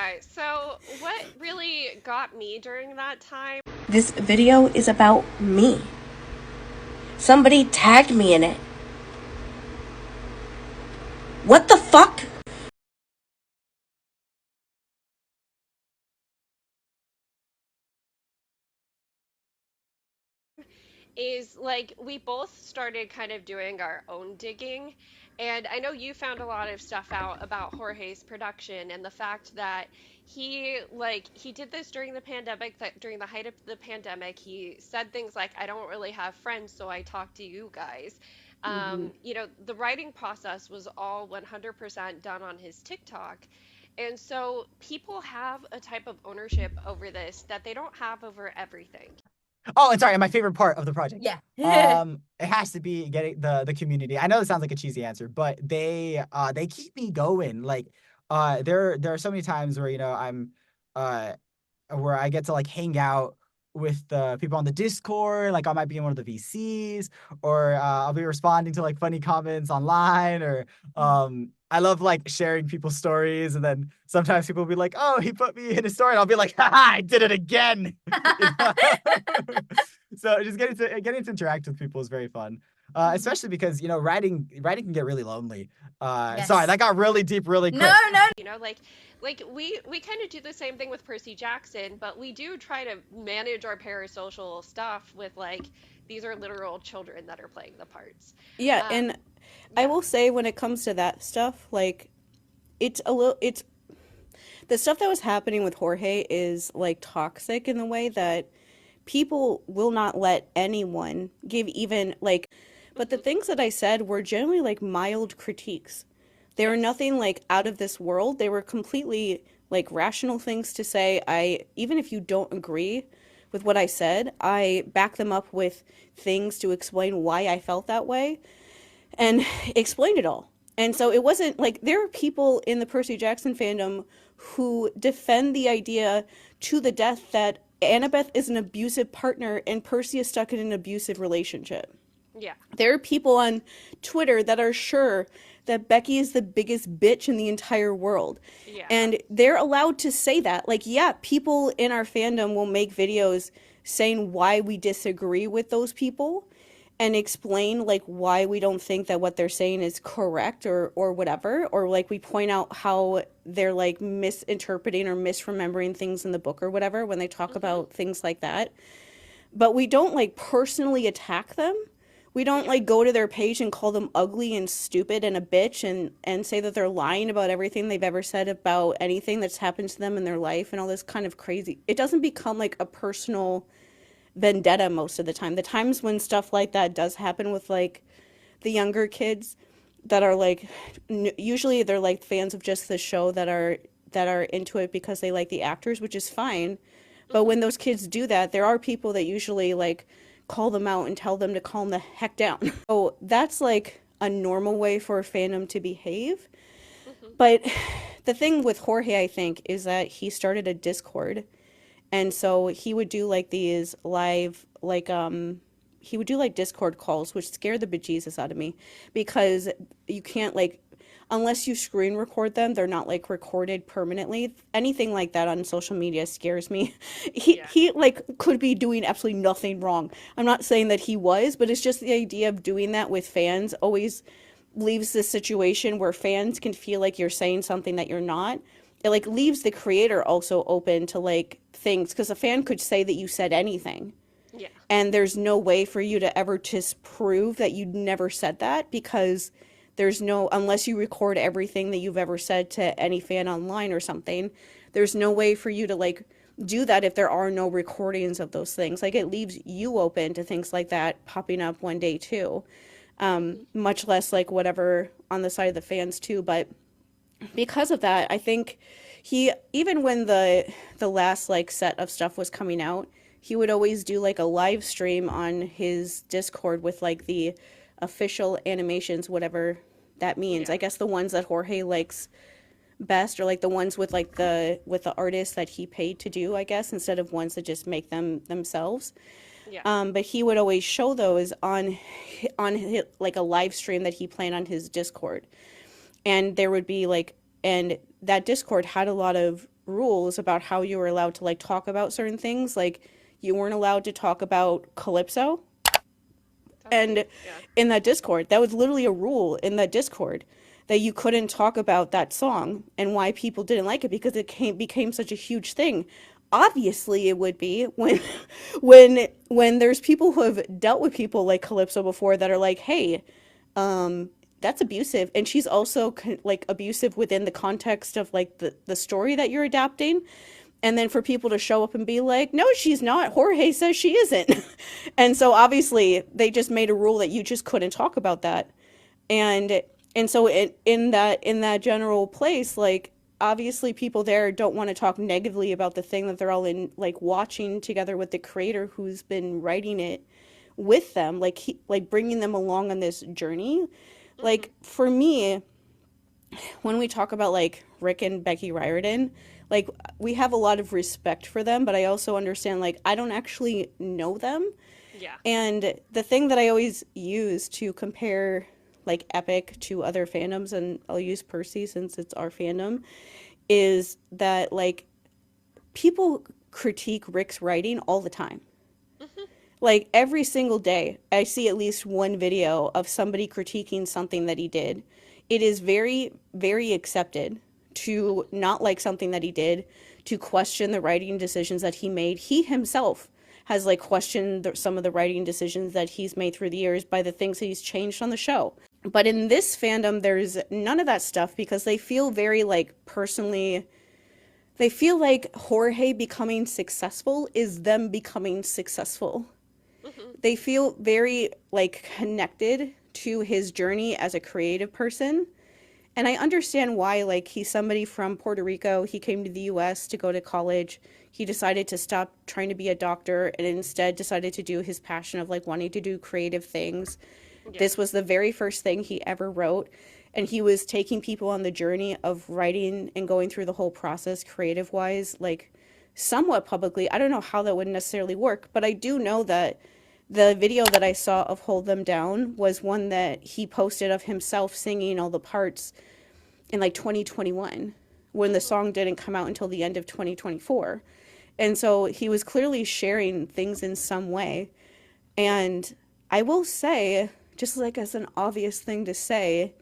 Okay, so what really got me during that time This video is about me. Somebody tagged me in it. What the fuck? is like we both started kind of doing our own digging. And I know you found a lot of stuff out about Jorge's production and the fact that he did this during the pandemic, that during the height of the pandemic, he said things like, I don't really have friends, so I talk to you guys. The writing process was all 100% done on his TikTok. And so people have a type of ownership over this that they don't have over everything. Oh, and sorry, and my favorite part of the project. Yeah. It has to be getting the community. I know this sounds like a cheesy answer, but they keep me going. Like there are so many times where I'm uh where I get to like hang out with the people on the Discord. Like I might be in one of the VCs, or I'll be responding to like funny comments online, or I love like sharing people's stories, and then sometimes people will be like, "Oh, he put me in his story," and I'll be like, "Haha, I did it again." So just getting to interact with people is very fun. Especially because writing can get really lonely. Sorry, Yes. that got really deep really No, quick. no. Like we kind of do the same thing with Percy Jackson, but we do try to manage our parasocial stuff with like these are literal children that are playing the parts. Yeah, Um, and I yeah. will say when it comes to that stuff, like it's the stuff that was happening with Jorge is like toxic in the way that people will not let anyone give even like, but the Hmm. things that I said were generally like mild critiques. They were Yes. nothing like out of this world. They were completely like rational things to say. I even if you don't agree with what I said, I back them up with things to explain why I felt that way and explained it all. And so it wasn't like there are people in the Percy Jackson fandom who defend the idea to the death that Annabeth is an abusive partner and Percy is stuck in an abusive relationship. Yeah. There are people on Twitter that are sure that Becky is the biggest bitch in the entire world. Yeah. And they're allowed to say that. Like, yeah, people in our fandom will make videos saying why we disagree with those people and explain like why we don't think that what they're saying is correct or whatever, or like we point out how they're like misinterpreting or misremembering things in the book or whatever when they talk Hmm. about things like that, but we don't like personally attack them. We don't Yeah. like go to their page and call them ugly and stupid and a bitch and say that they're lying about everything they've ever said about anything that's happened to them in their life and all this kind of crazy. It doesn't become like a personal vendetta most of the time. The times when stuff like that does happen with like the younger kids that are like usually they're like fans of just the show that are into it because they like the actors, which is fine. But Hmm. when those kids do that, there are people that usually like call them out and tell them to calm the heck down. So that's like a normal way for a fandom to behave. Hmm. But the thing with Jorge, I think, is that he started a Discord. And so he would do like these live, like, he would do like Discord calls, which scared the bejesus out of me because you can't like, unless you screen record them, they're not like recorded permanently. Anything like that on social media scares me. He Yeah. he like could be doing absolutely nothing wrong. I'm not saying that he was, but it's just the idea of doing that with fans always leaves this situation where fans can feel like you're saying something that you're not. It like leaves the creator also open to like things because a fan could say that you said anything Yeah. and there's no way for you to ever just prove that you never said that because there's no, unless you record everything that you've ever said to any fan online or something, there's no way for you to like do that if there are no recordings of those things. Like it leaves you open to things like that popping up one day too, Hmm. much less like whatever on the side of the fans too. But because of that, I think he, even when the last like set of stuff was coming out, he would always do like a live stream on his Discord with like the official animations, whatever that means. Yeah. I guess the ones that Jorge likes best, or like the ones with the artists that he paid to do, I guess, instead of ones that just make them themselves. Yeah. But he would always show those on his, like a live stream that he planned on his Discord, and there would be like, and that Discord had a lot of rules about how you were allowed to like talk about certain things. Like you weren't allowed to talk about Calypso. That's And neat. Yeah. in that Discord, that was literally a rule in that Discord that you couldn't talk about that song and why people didn't like it because became such a huge thing. Obviously, it would be when when there's people who have dealt with people like Calypso before that are like, "Hey, that's abusive," and she's also like abusive within the context of like the story that you're adapting, and then for people to show up and be like, no, she's not, Jorge says she isn't. And so obviously they just made a rule that you just couldn't talk about that. And so in that general place, like obviously people there don't want to talk negatively about the thing that they're all in like watching together with the creator who's been writing it with them, like like bringing them along on this journey. Hmm. Like for me, when we talk about like Rick and Becky Riordan, like we have a lot of respect for them, but I also understand like I don't actually know them. Yeah. And the thing that I always use to compare like Epic to other fandoms, and I'll use Percy since it's our fandom, is that like people critique Rick's writing all the time. Hmm. Like every single day, I see at least one video of somebody critiquing something that he did. It is very, very accepted to not like something that he did, to question the writing decisions that he made. He himself has like questioned some of the writing decisions that he's made through the years by the things that he's changed on the show. But in this fandom, there's none of that stuff because they feel very like personally, they feel like Jorge becoming successful is them becoming successful. Hmm. They feel very like connected to his journey as a creative person. And I understand why, like, he's somebody from Puerto Rico. He came to the US to go to college. He decided to stop trying to be a doctor and instead decided to do his passion of like wanting to do creative things. Yeah. This was the very first thing he ever wrote. And he was taking people on the journey of writing and going through the whole process creative wise, like somewhat publicly. I don't know how that would necessarily work, but I do know that the video that I saw of Hold Them Down was one that he posted of himself singing all the parts in like 2021 when the Hmm. song didn't come out until the end of 2024. And so he was clearly sharing things in some way. And I will say, just like as an obvious thing to say,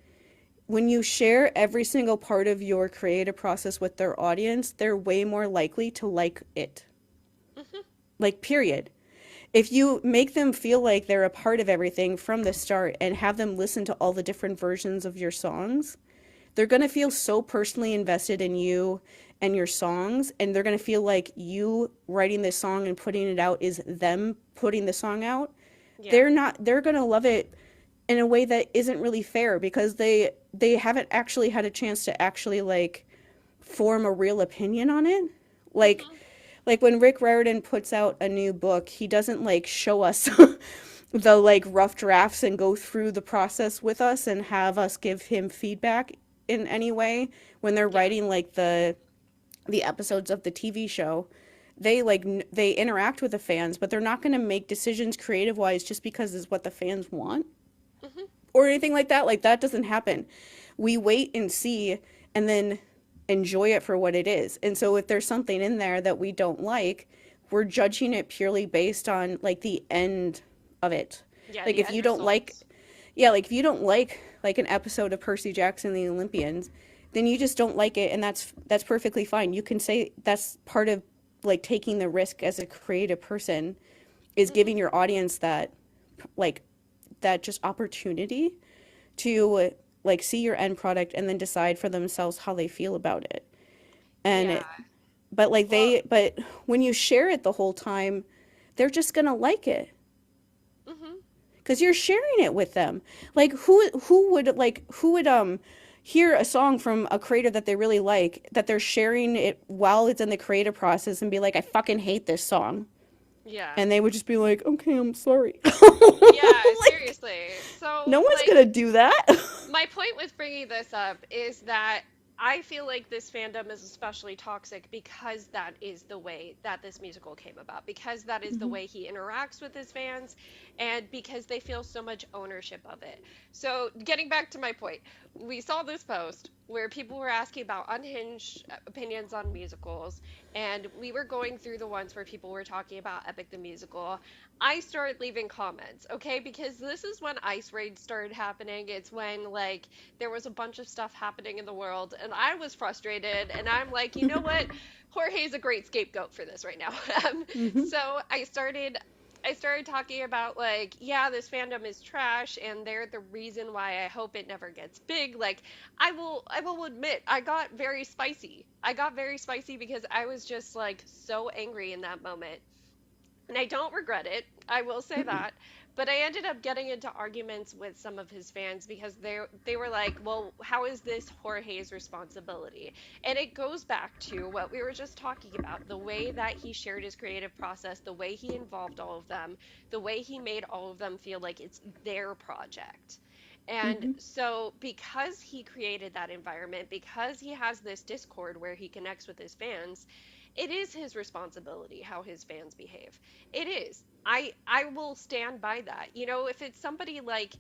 when you share every single part of your creative process with their audience, they're way more likely to like it. Hmm. Like, period. If you make them feel like they're a part of everything from the start and have them listen to all the different versions of your songs, they're going to feel so personally invested in you and your songs, and they're going to feel like you writing this song and putting it out is them putting the song out. Yeah. They're going to love it in a way that isn't really fair because they haven't actually had a chance to actually like form a real opinion on it. Like Hmm. like when Rick Riordan puts out a new book, he doesn't like show us the like rough drafts and go through the process with us and have us give him feedback in any way when they're Yeah. writing like the episodes of the TV show. They like they interact with the fans, but they're not going to make decisions creative wise just because it's what the fans want Hmm. or anything like that. Like that doesn't happen. We wait and see and then enjoy it for what it is. And so if there's something in there that we don't like, we're judging it purely based on like the end of it. Yeah. Like The if end you don't like results. yeah, like if you don't like an episode of Percy Jackson and the Olympians, then you just don't like it and that's perfectly fine. You can say that's part of like taking the risk as a creative person is Hmm. giving your audience that like that just opportunity to like see your end product and then decide for themselves how they feel about it. And Yeah. it, but like Well. but when you share it the whole time, they're just going to like it Hmm. cuz you're sharing it with them. Like who would hear a song from a creator that they really like that they're sharing it while it's in the creative process and be like I fucking hate this song. Yeah. And they would just be like, "Okay, I'm sorry." Yeah, Like seriously. So, no one's like, going to do that. my point with bringing this up is that I feel like this fandom is especially toxic because that is the way that this musical came about, because that is the way he interacts with his fans, and because they feel so much ownership of it. So, getting back to my point, we saw this post. where people were asking about unhinged opinions on musicals, and we were going through the ones where people were talking about Epic the Musical. I started leaving comments, okay? Because this is when ice raids started happening. It's when, like, there was a bunch of stuff happening in the world, and I was frustrated, and I'm like, you know what? Jorge's a great scapegoat for this right now. Hmm. So I started talking about, like, yeah, this fandom is trash and they're the reason why I hope it never gets big. Like, I will admit I got very spicy. I got very spicy because I was just like so angry in that moment. And I don't regret it. I will say that. But I ended up getting into arguments with some of his fans because they were like, "Well, how is this Jorge's responsibility?" And it goes back to what we were just talking about, the way that he shared his creative process, the way he involved all of them, the way he made all of them feel like it's their project. And Hmm. so, because he created that environment, because he has this Discord where he connects with his fans, it is his responsibility how his fans behave. It is. I will stand by that. You know, if it's somebody like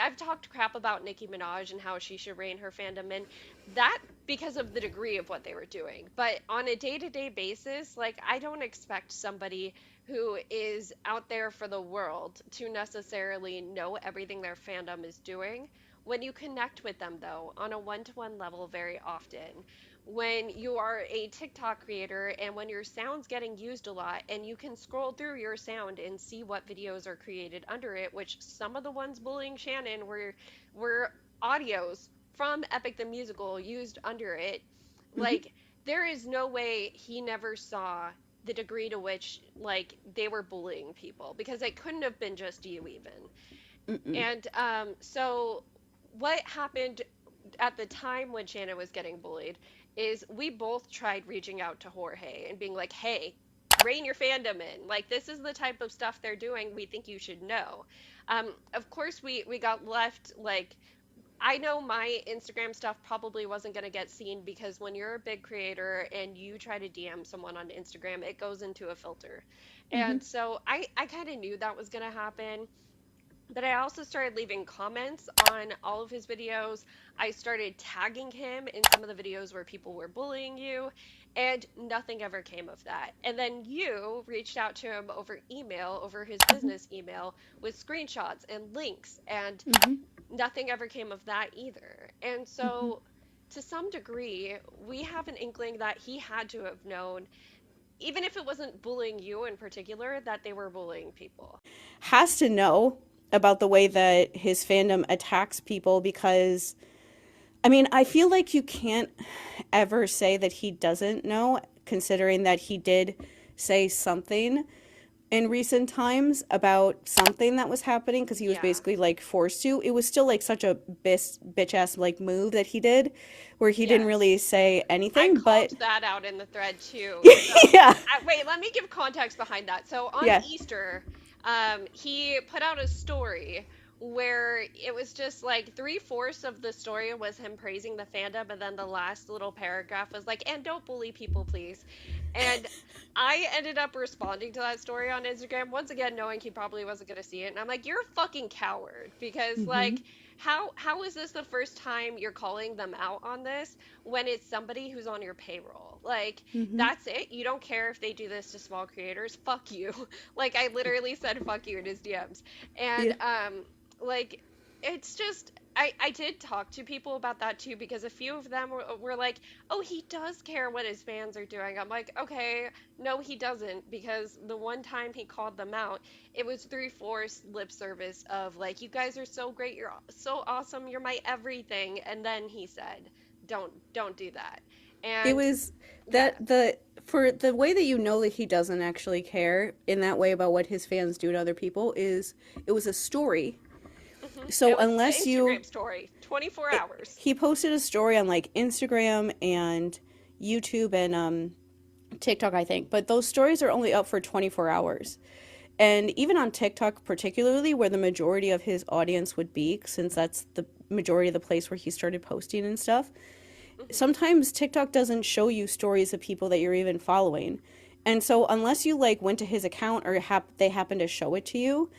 I've talked crap about Nicki Minaj and how she should rein her fandom in, that because of the degree of what they were doing. But on a day-to-day basis, like I don't expect somebody who is out there for the world to necessarily know everything their fandom is doing. When you connect with them though, on a one-to-one level very often, when you are a TikTok creator and when your sound's getting used a lot and you can scroll through your sound and see what videos are created under it, which some of the ones bullying Shannon were audios from Epic the Musical used under it. Hmm. Like there is no way he never saw the degree to which like they were bullying people because it couldn't have been just you even. Mm-mm. And so what happened at the time when Shannon was getting bullied is we both tried reaching out to Jorge and being like, hey, rein your fandom in. Like, this is the type of stuff they're doing. We think you should know. Of course, we got left like, I know my Instagram stuff probably wasn't going to get seen because when you're a big creator and you try to DM someone on Instagram, it goes into a filter. Hmm. And so I kind of knew that was going to happen. But I also started leaving comments on all of his videos. I started tagging him in some of the videos where people were bullying you, and nothing ever came of that. And then you reached out to him over email, over his business email, with screenshots and links, and Hmm. nothing ever came of that either. And Hmm. so, to some degree, we have an inkling that he had to have known, even if it wasn't bullying you in particular, that they were bullying people. Has to know about the way that his fandom attacks people because, I mean, I feel like you can't ever say that he doesn't know, considering that he did say something in recent times about something that was happening because he was Yeah. basically like forced to. It was still like such a bitch ass like move that he did where he didn't really Yes. say I anything, called but that out in the thread too. So, yeah. wait, let me give context behind that. So on Yeah. Easter, he put out a story where it was just like three-fourths of the story was him praising the fandom, and then the last little paragraph was like, "And don't bully people, please." And I ended up responding to that story on Instagram once again, knowing he probably wasn't going to see it, and I'm like, "You're a fucking coward," because Hmm. like. How is this the first time you're calling them out on this when it's somebody who's on your payroll? Like, Hmm. that's it. You don't care if they do this to small creators. Fuck you. Like, I literally said fuck you in his DMs. And, Yeah. like, it's just, I did talk to people about that too because a few of them were like, oh, he does care what his fans are doing. I'm like, okay, no, he doesn't because the one time he called them out, it was three-fourths lip service of like, you guys are so great, you're so awesome, you're my everything. And then he said, don't do that. It And was yeah, that the for the way that you know that he doesn't actually care in that way about what his fans do to other people is it was a story. So it was the unless you Instagram story, 24 hours. he posted a story on like Instagram and YouTube and TikTok, I think, but those stories are only up for 24 hours. And even on TikTok, particularly where the majority of his audience would be, since that's the majority of the place where he started posting and stuff, Hmm. sometimes TikTok doesn't show you stories of people that you're even following. And so unless you like went to his account or they happen to show it to you,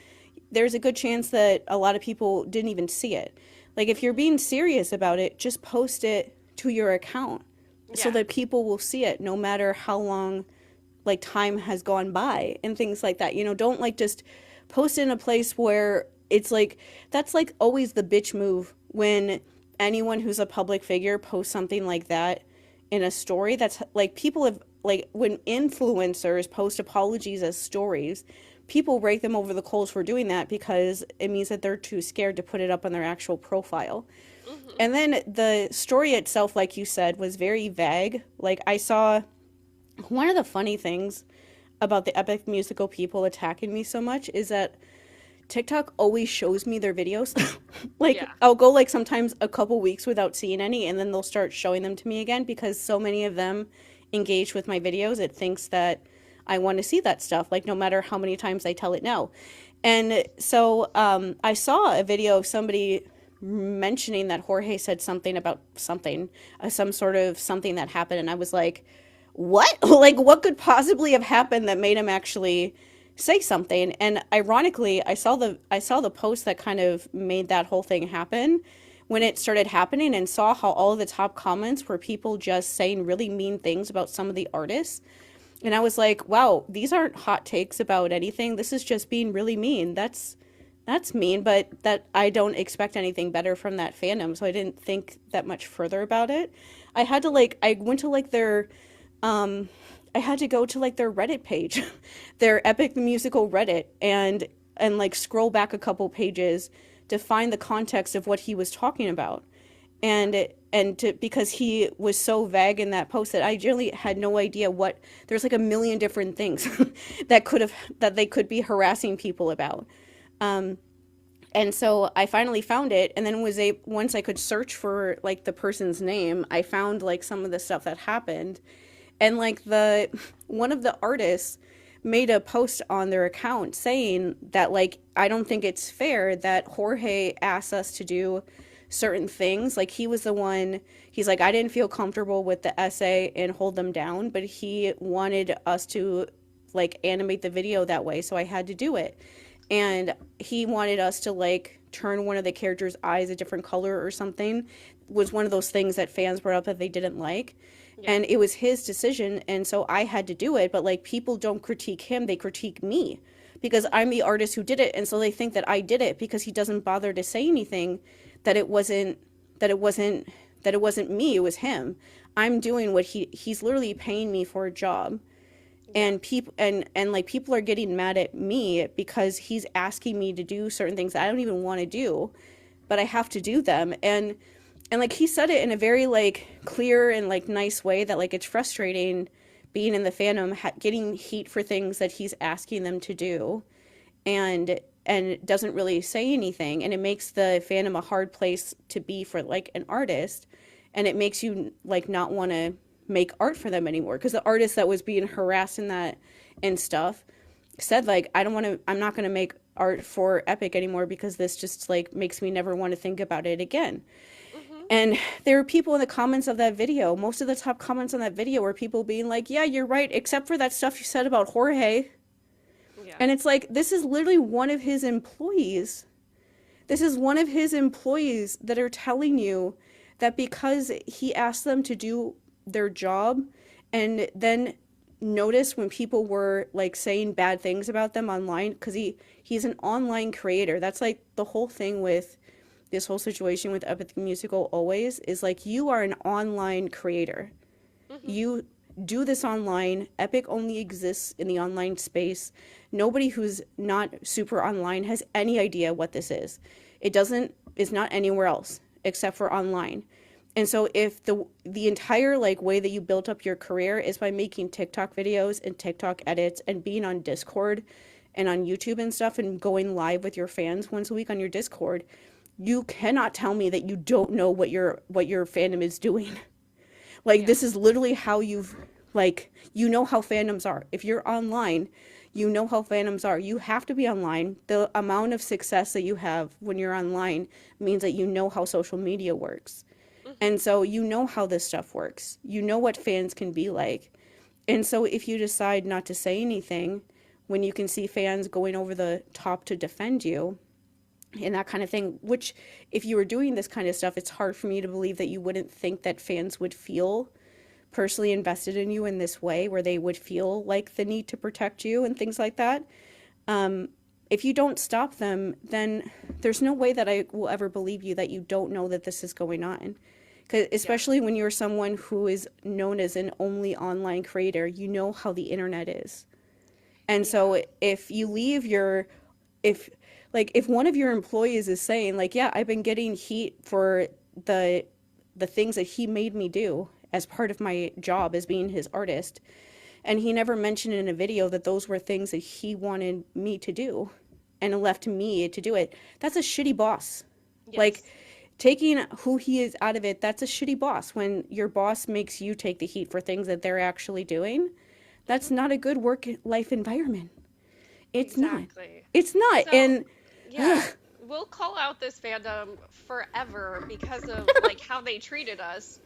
there's a good chance that a lot of people didn't even see it. Like, if you're Hmm. being serious about it, just post it to your account so Yeah. that people will see it no matter how long like time has gone by and things like that. Don't like just post in a place where it's like that's like always the bitch move when anyone who's a public figure posts something like that in a story. That's like people have like when influencers post apologies as stories, people rake them over the coals for doing that because it means that they're too scared to put it up on their actual profile. Hmm. And then the story itself, like you said, was very vague. Like I saw one of the funny things about the epic musical people attacking me so much is that TikTok always shows me their videos. Like Yeah. I'll go like sometimes a couple weeks without seeing any and then they'll start showing them to me again because so many of them engage with my videos. It thinks that I want to see that stuff like no matter how many times I tell it no. And so I saw a video of somebody mentioning that Jorge said something about something, some sort of something that happened and I was like, what? Like, what could possibly have happened that made him actually say something? And ironically, I saw the post that kind of made that whole thing happen when it started happening, and saw how all of the top comments were people just saying really mean things about some of the artists. And I was like, wow, these aren't hot takes about anything. This is just being really mean. That's mean, but that I don't expect anything better from that fandom, so I didn't think that much further about it. I went to like their um I had to go to like their Reddit page, their Epic the Musical Reddit, and like scroll back a couple pages to find the context of what he was talking about. Because he was so vague in that post that I generally had no idea what there's like a million different things that they could be harassing people about. Um, and so I finally found it, and then once I could search for like the person's name, I found like some of the stuff that happened, and like the one of the artists made a post on their account saying that like I don't think it's fair that Jorge asked us to do certain things. Like he was the one, he's like, I didn't feel comfortable with the essay and hold them down, but he wanted us to like animate the video that way, so I had to do it. And he wanted us to like turn one of the characters' eyes a different color or something, was one of those things that fans brought up that they didn't like. Yeah. And it was his decision, and so I had to do it. But like people don't critique him, they critique me because I'm the artist who did it, and so they think that I did it because he doesn't bother to say anything that it wasn't that it wasn't that it wasn't me, it was him. I'm doing what he's literally paying me for a job. Yeah. And people like people are getting mad at me because he's asking me to do certain things that I don't even want to do, but I have to do them. And like he said it in a very like clear and like nice way that like it's frustrating being in the fandom getting heat for things that he's asking them to do, and doesn't really say anything, and it makes the fandom a hard place to be for like an artist, and it makes you like not want to make art for them anymore because the artist that was being harassed in that and stuff said like I'm not going to make art for Epic anymore because this just like makes me never want to think about it again. Hmm. And there were people in the comments of that video, most of the top comments on that video were people being like, yeah, you're right, except for that stuff you said about Jorge. Yeah. And it's like, this is literally one of his employees. This is one of his employees that are telling you that because he asked them to do their job, and then notice when people were like saying bad things about them online, because he's an online creator. That's like the whole thing with this whole situation with Epic Musical always is like you are an online creator. Hmm. You do this online. Epic only exists in the online space. Nobody who's not super online has any idea what this is. It's not anywhere else except for online. And so if the entire like way that you built up your career is by making TikTok videos and TikTok edits and being on Discord and on YouTube and stuff and going live with your fans once a week on your Discord, you cannot tell me that you don't know what your fandom is doing. Like Yeah. this is literally how you know how fandoms are. If you're online, you know how fandoms are. You have to be online. The amount of success that you have when you're online means that you know how social media works. Hmm. And so you know how this stuff works. You know what fans can be like. And so if you decide not to say anything when you can see fans going over the top to defend you, and that kind of thing, which if you were doing this kind of stuff, it's hard for me to believe that you wouldn't think that fans would feel personally invested in you in this way, where they would feel like the need to protect you and things like that. If you don't stop them, then there's no way that I will ever believe you that you don't know that this is going on. 'Cause Yeah. especially when you're someone who is known as an only online creator, you know how the internet is. And Yeah. so if you leave your, if if one of your employees is saying like, yeah, I've been getting heat for the the things that he made me do as part of my job as being his artist, and he never mentioned in a video that those were things that he wanted me to do and left me to do it. That's a shitty boss. Like, Yes. taking who he is out of it, that's a shitty boss. When your boss makes you take the heat for things that they're actually doing, that's Hmm. not a good work life environment. It's not. Exactly. It's not. So, And yeah, we'll call out this fandom forever because of like how they treated us.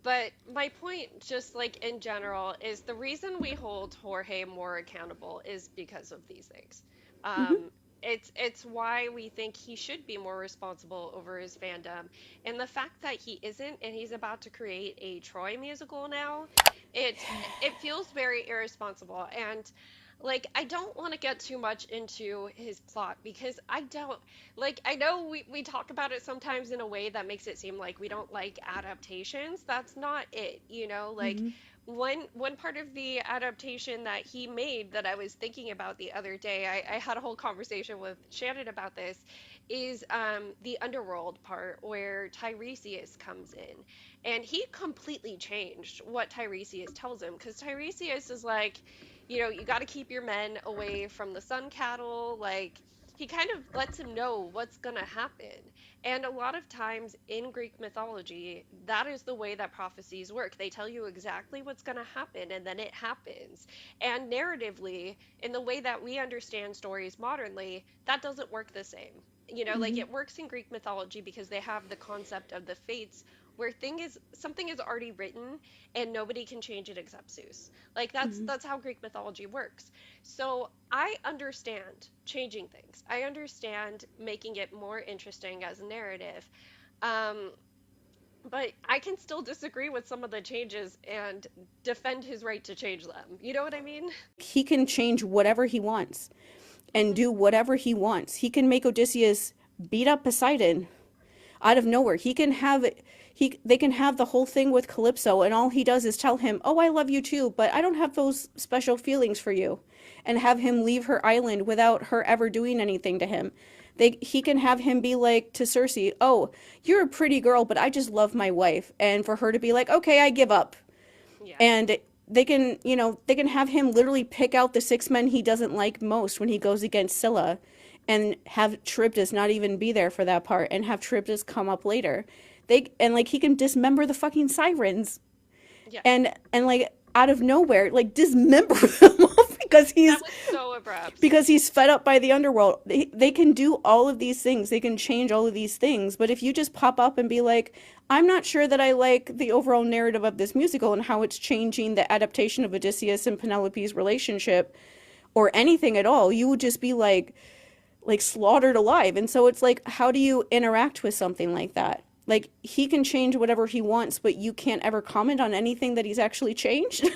But my point, just like in general, is the reason we hold Jorge more accountable is because of these things. mhm, Um, it's why we think he should be more responsible over his fandom, and the fact that he isn't, and he's about to create a Troy musical now, it feels very irresponsible. And like I don't want to get too much into his plot because I don't like I know we talk about it sometimes in a way that makes it seem like we don't like adaptations. That's not it, you know? Like mhm, one part of the adaptation that he made that I was thinking about the other day, I had a whole conversation with Shannon about this, is the underworld part where Tiresias comes in. And he completely changed what Tiresias tells him because Tiresias is like, you got to keep your men away from the sun cattle. Like, he kind of lets him know what's going to happen. And a lot of times in Greek mythology, that is the way that prophecies work. They tell you exactly what's going to happen, and then it happens. And narratively, in the way that we understand stories modernly, that doesn't work the same. Like mhm, it works in Greek mythology because they have the concept of the fates where something is already written and nobody can change it except Zeus. Like that's mhm, that's how Greek mythology works. So I understand changing things. I understand making it more interesting as a narrative. Um, but I can still disagree with some of the changes and defend his right to change them. You know what I mean? he can change whatever he wants and Hmm. do whatever he wants. He can make Odysseus beat up Poseidon out of nowhere. He can have they can have the whole thing with Calypso, and all he does is tell him, "Oh, I love you too, but I don't have those special feelings for you," and have him leave her island without her ever doing anything to him. He can have him be like to Cersei, "Oh, you're a pretty girl, but I just love my wife," and for her to be like, "Okay, I give up." Yeah. And they can have him literally pick out the six men he doesn't like most when he goes against Scylla, and have Charybdis not even be there for that part, and have Charybdis come up later. And like he can dismember the fucking sirens, Yes. and like out of nowhere, like dismember them That was so abrupt. because he's fed up by the underworld. They can do all of these things. They can change all of these things. But if you just pop up and be like, I'm not sure that I like the overall narrative of this musical and how it's changing the adaptation of Odysseus and Penelope's relationship or anything at all, you would just be like slaughtered alive. And so it's like, how do you interact with something like that? Like he can change whatever he wants, but you can't ever comment on anything that he's actually changed.